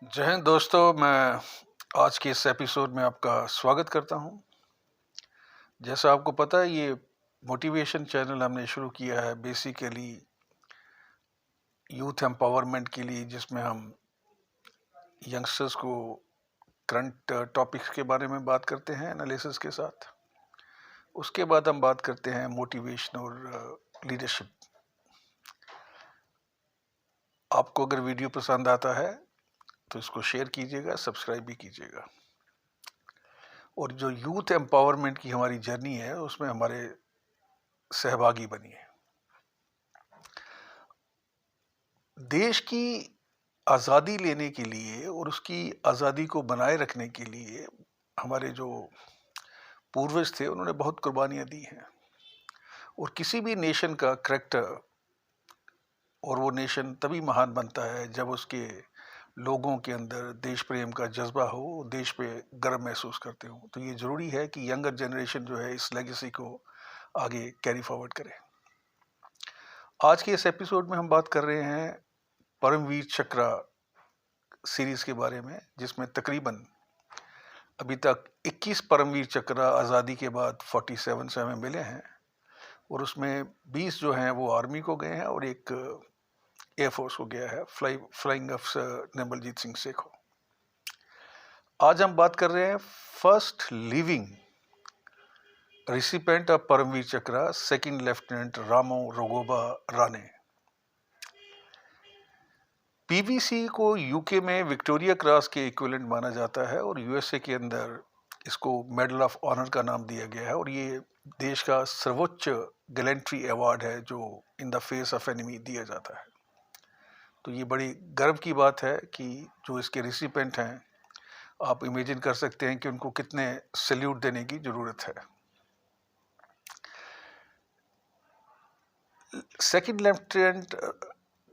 जय हिंद दोस्तों, मैं आज के इस एपिसोड में आपका स्वागत करता हूं। जैसा आपको पता है, ये मोटिवेशन चैनल हमने शुरू किया है बेसिकली यूथ एम्पावरमेंट के लिए, जिसमें हम यंगस्टर्स को करंट टॉपिक्स के बारे में बात करते हैं एनालिसिस के साथ। उसके बाद हम बात करते हैं मोटिवेशन और लीडरशिप। आपको अगर वीडियो पसंद आता है तो इसको शेयर कीजिएगा, सब्सक्राइब भी कीजिएगा। और जो यूथ एम्पावरमेंट की हमारी जर्नी है उसमें हमारे सहभागी बनिए। देश की आज़ादी लेने के लिए और उसकी आज़ादी को बनाए रखने के लिए हमारे जो पूर्वज थे उन्होंने बहुत कुर्बानियाँ दी हैं। और किसी भी नेशन का करैक्टर और वो नेशन तभी महान बनता है जब उसके लोगों के अंदर देश प्रेम का जज्बा हो, देश पे गर्व महसूस करते हो। तो ये ज़रूरी है कि यंगर जनरेशन जो है इस लेगेसी को आगे कैरी फॉरवर्ड करे। आज के इस एपिसोड में हम बात कर रहे हैं परमवीर चक्र सीरीज़ के बारे में, जिसमें तकरीबन अभी तक 21 परमवीर चक्र आज़ादी के बाद 47 से हमें मिले हैं। और उसमें 20 जो हैं वो आर्मी को गए हैं और एक एयरफोर्स को गया है, फ्लाइंग अफसर निर्मलजीत सिंह सेखो। आज हम बात कर रहे हैं first living recipient of Paramvir Chakra, second lieutenant Rama Raghoba Rane. PVC को यूके में विक्टोरिया क्रॉस के इक्विवेलेंट माना जाता है और यूएसए के अंदर इसको मेडल ऑफ ऑनर का नाम दिया गया है। और ये देश का सर्वोच्च गैलेंट्री अवार्ड है जो in the face of enemy दिया जाता है। तो ये बड़ी गर्व की बात है कि जो इसके रिसिपेंट हैं, आप इमेजिन कर सकते हैं कि उनको कितने सैल्यूट देने की ज़रूरत है। सेकंड लेफ्टिनेंट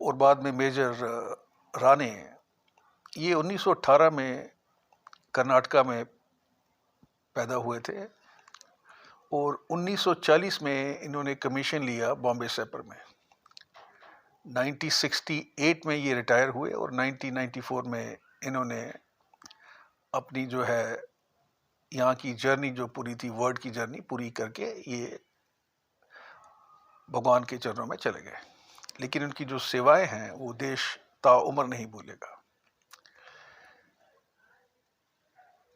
और बाद में मेजर राणे, ये 1918 में कर्नाटका में पैदा हुए थे और 1940 में इन्होंने कमीशन लिया बॉम्बे सेपर में। 1968 में ये रिटायर हुए और 1994 में इन्होंने अपनी जो है यहाँ की जर्नी जो पूरी थी, वर्ल्ड की जर्नी पूरी करके ये भगवान के चरणों में चले गए। लेकिन उनकी जो सेवाएं हैं वो देश ताउम्र नहीं भूलेगा।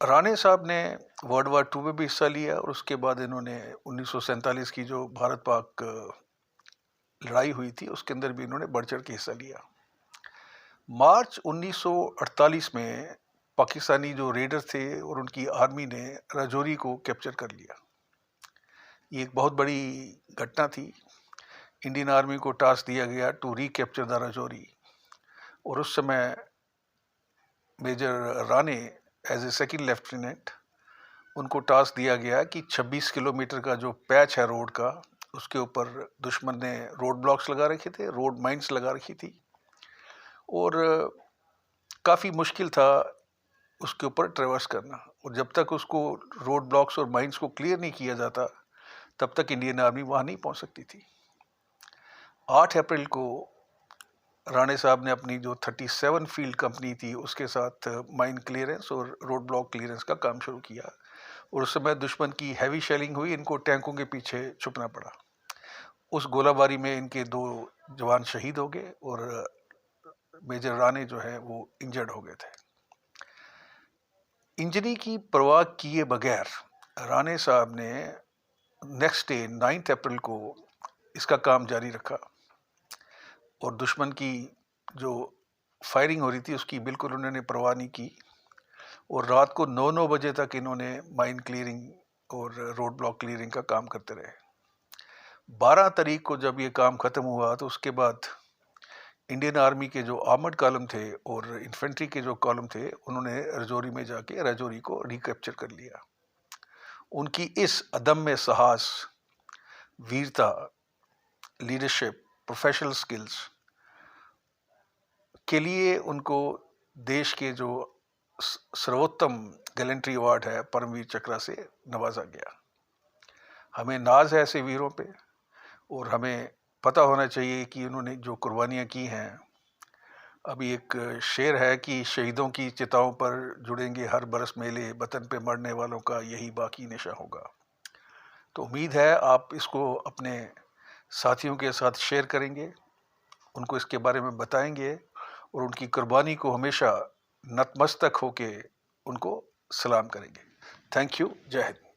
राणे साहब ने वर्ल्ड वार 2 में भी हिस्सा लिया और उसके बाद इन्होंने 1947 की जो भारत पाक लड़ाई हुई थी उसके अंदर भी इन्होंने बढ़ चढ़ के हिस्सा लिया। मार्च 1948 में पाकिस्तानी जो रेडर थे और उनकी आर्मी ने राजौरी को कैप्चर कर लिया। ये एक बहुत बड़ी घटना थी। इंडियन आर्मी को टास्क दिया गया टू रिकैप्चर द राजौरी और उस समय major Rane as a second lieutenant उनको टास्क दिया गया कि 26 किलोमीटर का जो पैच है रोड का, उसके ऊपर दुश्मन ने रोड ब्लॉक्स लगा रखे थे, रोड माइंस लगा रखी थी और काफ़ी मुश्किल था उसके ऊपर ट्रेवर्स करना। और जब तक उसको रोड ब्लॉक्स और माइंस को क्लियर नहीं किया जाता तब तक इंडियन आर्मी वहाँ नहीं पहुँच सकती थी। 8 अप्रैल को राणे साहब ने अपनी जो 37 फील्ड कंपनी थी उसके साथ माइन क्लियरेंस और रोड ब्लॉक क्लियरेंस का काम शुरू किया और उस समय दुश्मन की हैवी शेलिंग हुई, इनको टैंकों के पीछे छुपना पड़ा। उस गोलाबारी में इनके 2 जवान शहीद हो गए और मेजर राणे जो है वो इंजर्ड हो गए थे। इंजरी की परवाह किए बगैर राणे साहब ने नेक्स्ट डे 9 अप्रैल को इसका काम जारी रखा और दुश्मन की जो फायरिंग हो रही थी उसकी बिल्कुल उन्होंने परवाह नहीं की और रात को 9 बजे तक इन्होंने माइन क्लियरिंग और रोड ब्लॉक क्लियरिंग का काम करते रहे। 12 तारीख को जब ये काम ख़त्म हुआ तो उसके बाद इंडियन आर्मी के जो आर्मर्ड कॉलम थे और इन्फेंट्री के जो कॉलम थे उन्होंने राजौरी में जाके राजौरी को रिकैप्चर कर लिया। उनकी इस अदम्य साहस, वीरता, लीडरशिप, प्रोफेशनल स्किल्स के लिए उनको देश के जो सर्वोत्तम गैलेंट्री अवार्ड है परमवीर चक्र से नवाजा गया। हमें नाज है ऐसे वीरों पे और हमें पता होना चाहिए कि उन्होंने जो कुर्बानियाँ की हैं अभी एक शेर है कि शहीदों की चिताओं पर जुड़ेंगे हर बरस मेले, वतन पे मरने वालों का यही बाकी निशा होगा। तो उम्मीद है आप इसको अपने साथियों के साथ शेयर करेंगे, उनको इसके बारे में बताएंगे और उनकी कुर्बानी को हमेशा नतमस्तक होके उनको सलाम करेंगे। Thank you. जय हिंद।